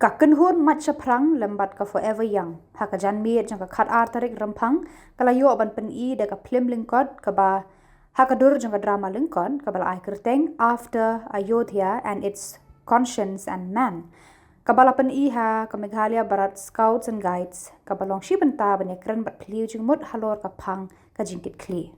Kaken hun Maitshaphrang lembat ka forever young. Hakajan miet jang ka khat tarik rampang kalayo ban pen I de ka Phlim Lyngkot ka ba hakadur jang ka drama Lyngkot ka bala ai kerteng after Ayodhya and its conscience and man. Kabala pen I ha ka Meghalaya Barat Scouts and Guides ka balong shi benta banekran bat phliu jing mut Halor ka phang ka Jingkitkhlieh.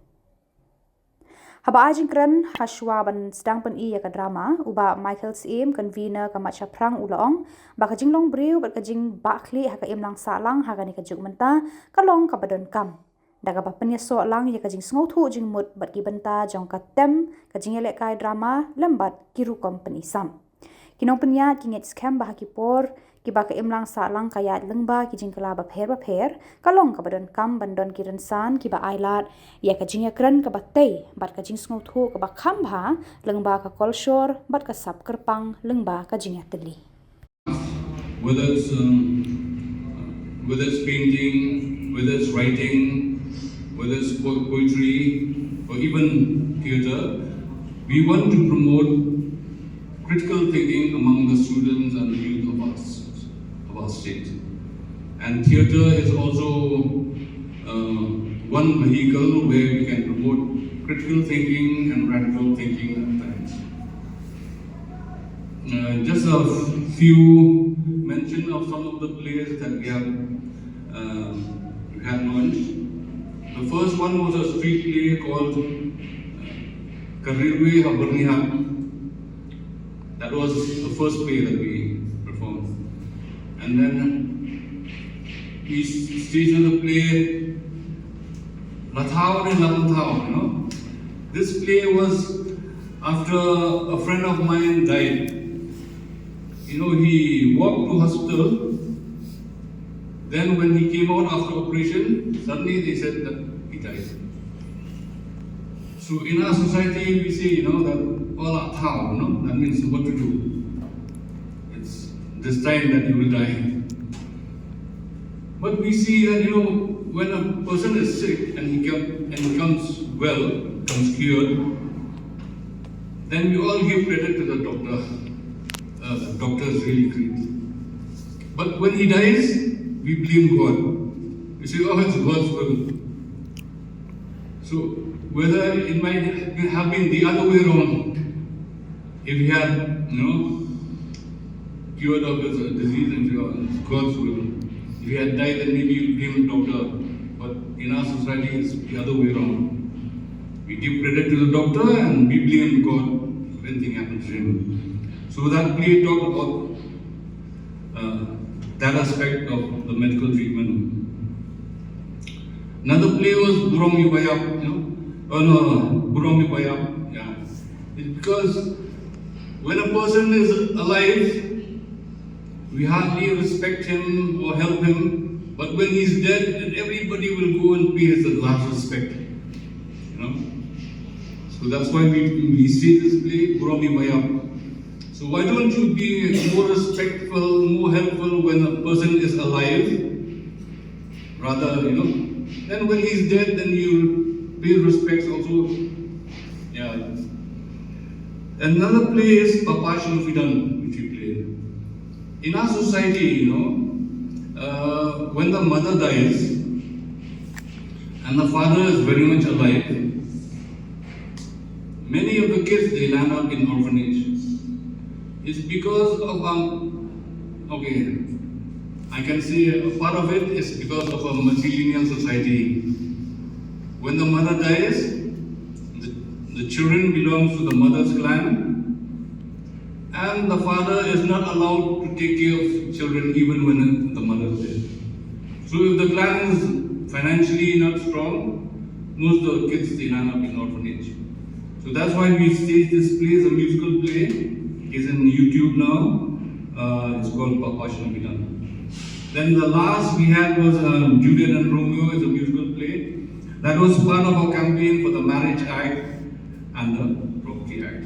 Haba ajingkran haswa ban sedang pen I ka drama uba Michael Sim convener ka Maitshaphrang ulaong ba ka jinglong briu bat ka jing bakli ha ka imlang salang ha ka ni ka juk menta ka long ka badon kam daga ba pen so lang ya ka jing Phngewthuh jing mut bat ki benta jong ka tem ka jing elek kai drama lembat kiru company sam kinong penya kinget scam ba ki por ki ba ka imlang salang ka yat lengba ki jing kala ba pher ka long ka badon kam bandon ki rensan ki ba ailat ya ka jing yakran ka ba tei bat ka jing Phngewthuh ka ba khamba lengba ka kolshor bat ka sap kerpang lengba ka jing yatli. Whether it's painting, whether it's writing, whether it's poetry, or even theatre, we want to promote critical thinking among the students and the youth of our state. And theatre is also one vehicle where we can promote critical thinking and radical thinking at times. Just a few mention of some of the plays that we have launched. The first one was a street play called Khuborjylla. That was the first play that we performed. And then we staged the play Lathao and Lathao, This play was after a friend of mine died. He walked to hospital. Then when he came out after operation, suddenly they said that he died. So in our society, we say, that all how, that means what to do. It's this time that you will die. But we see that, when a person is sick and he comes well, comes cured, then we all give credit to the doctor. The doctor is really great. But when he dies, we blame God. We say, it's God's will. So whether it might have been the other way around, if he had, cured of his disease and God's will, if he had died, then maybe you blame the doctor. But in our society, it's the other way around. We give credit to the doctor and we blame God if anything happens to him. So that play talked about that aspect of the medical treatment. Another play was Burong Mibayap, Burong Mibayap, yeah. It's because when a person is alive, we hardly respect him or help him, but when he's dead, then everybody will go and pay his last respect, So that's why we see this play, Burong Mibayap. So why don't you be more respectful, more helpful when a person is alive, rather, then when he's dead, then you pay respects also. Yeah. Another play is Pynsngewthuh, which we played. In our society, when the mother dies and the father is very much alive, many of the kids, they land up in orphanage. It's because of, I can say a part of it is because of a matrilineal society. When the mother dies, the children belong to the mother's clan, and the father is not allowed to take care of children even when the mother is dead. So if the clan is financially not strong, most of the kids, they land up in orphanage. So that's why we stage this play as a musical play. It's in YouTube now. It's called Pynsngewthuh. Then the last we had was Juliet and Romeo. It's a musical play. That was part of our campaign for the Marriage Act and the Property Act.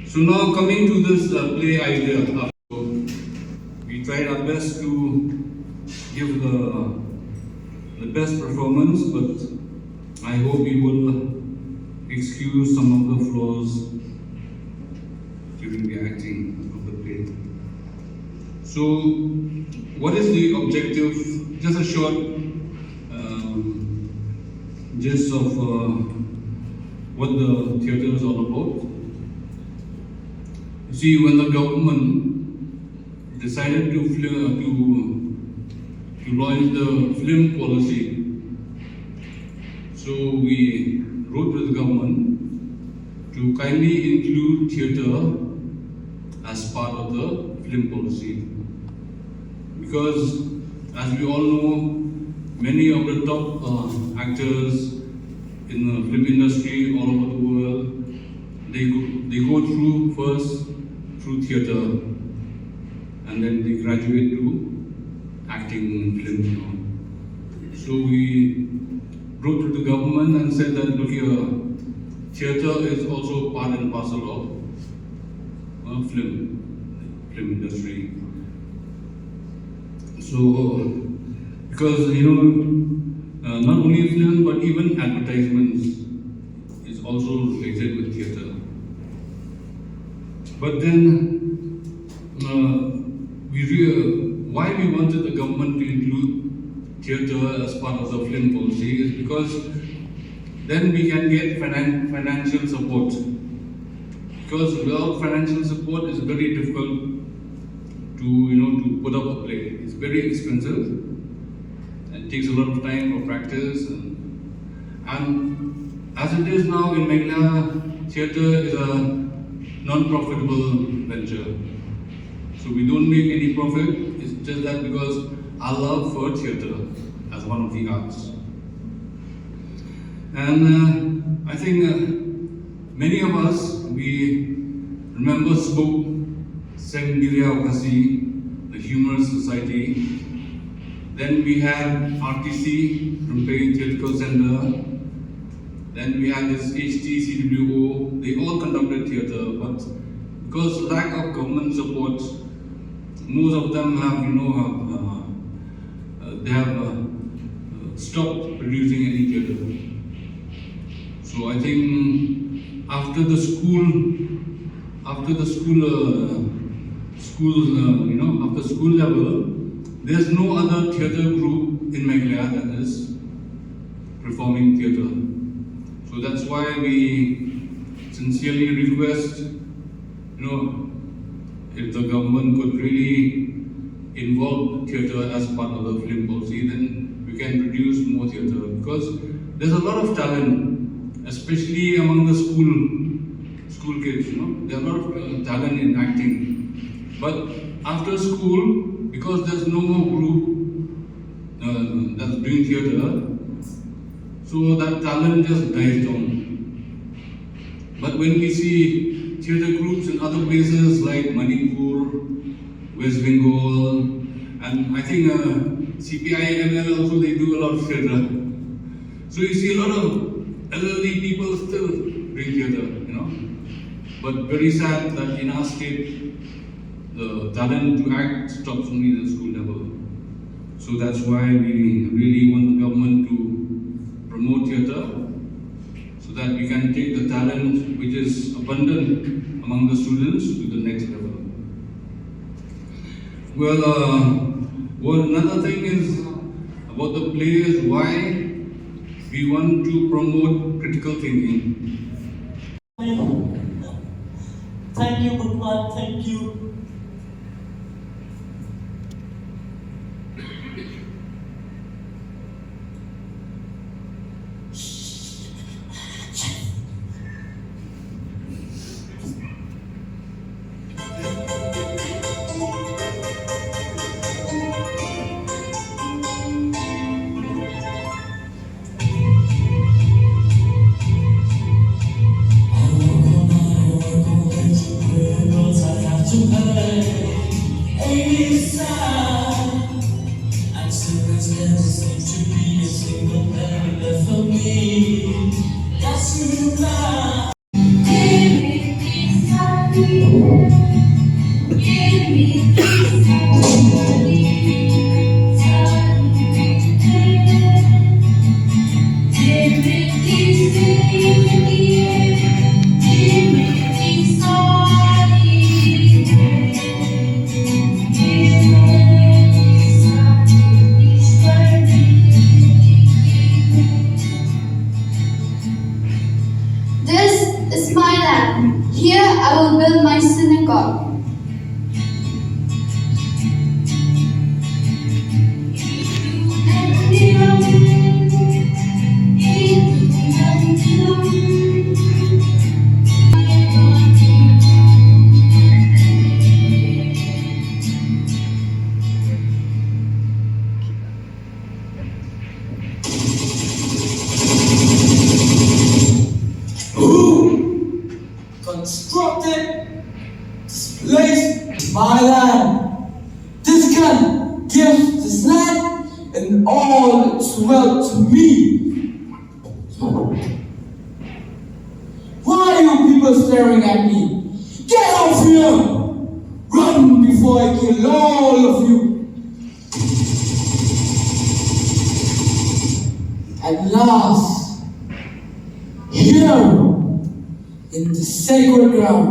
So now coming to this play idea. We tried our best to give the best performance, but I hope you will excuse some of the flaws during the acting of the play. So, what is the objective? Just a short gist of what the theatre is all about. You see, when the government decided to launch the Phlim policy, so we wrote to the government to kindly include theatre as part of the Phlim policy. Because as we all know, many of the top actors in the film industry all over the world, they go through theatre, and then they graduate to acting in film. So we wrote to the government and said that, look here, theatre is also part and parcel of film industry. So, because not only film but even advertisements is also related with theatre. But then, why we wanted the government to include theatre as part of the film policy is because then we can get financial support. Because without financial support, it's very difficult to put up a play. It's very expensive. It takes a lot of time for practice, and as it is now in Meghalaya, theatre is a non-profitable venture. So we don't make any profit. It's just that because our love for theatre as one of the arts. And I think many of us, we remember Spoke, Khuborkhasi, the Humorous Society. Then we had RTC from Pyni Theatrical Center. Then we had this HTCWO. They all conducted theatre, but because lack of government support, most of them have, stopped producing any theatre. So I think after the school level, there's no other theatre group in Meghalaya that is performing theatre. So that's why we sincerely request, if the government could really involve theatre as part of the film policy, then we can produce more theatre. Because there's a lot of talent, especially among the school kids. There are a lot of talent in acting. But after school, because there's no more group that's doing theatre, so that talent just dies down. But when we see theatre groups in other places like Manipur, West Bengal, and I think CPI, ML also, they do a lot of theatre. So you see a lot of elderly people still doing theatre, But very sad that in our state, the talent to act stops only at the school level. So that's why we really want the government to promote theatre, so that we can take the talent which is abundant among the students to the next level. Well, another thing is about the play is why we want to promote critical thinking. Thank you, Bhagwan. Thank you. land. This gun gives this land and all its wealth to me. Why are you people staring at me? Get off here! Run before I kill all of you! At last, here in the sacred ground,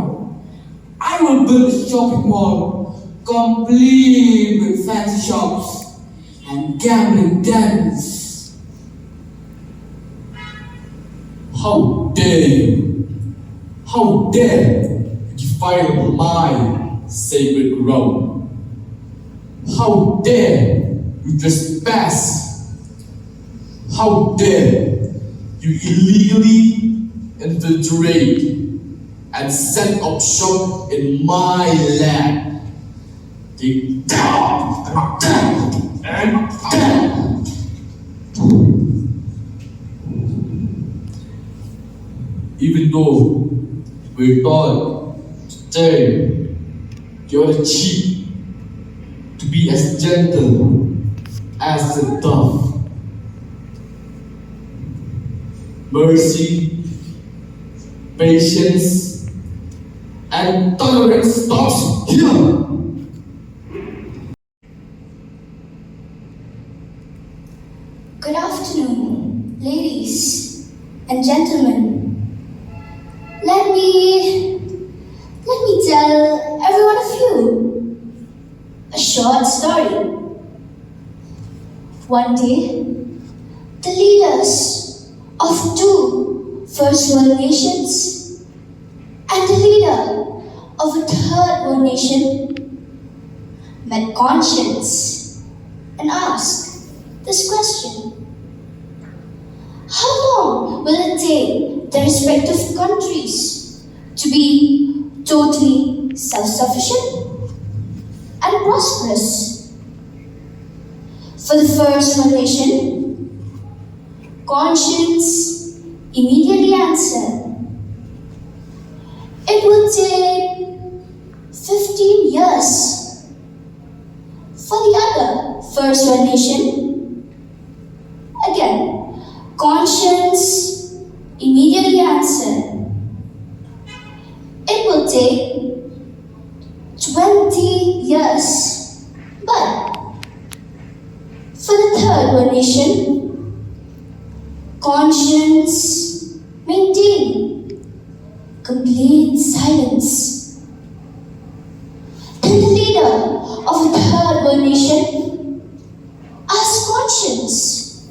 I will build a shopping mall complete with fancy shops and gambling dens. How dare you? How dare you defile my sacred ground? How dare you trespass? How dare you illegally infiltrate and set up shop in my land? Dig down and down and down. Even though we're taught today you're the chief to be as gentle as the dove. Mercy, patience, and tolerance stops here. Good afternoon, ladies and gentlemen. Let me tell every one of you a short story. One day, the leaders of two First World nations and the leader of a Third World nation met conscience and asked this question: how long will it take the respective countries to be totally self-sufficient and prosperous? For the First World nation, conscience immediately answered, it will take 15 years. For the other First World nation, again, conscience immediately answered, it will take 20 years. But for the Third World nation, conscience maintained complete silence. Then the leader of a Third World nation asked conscience,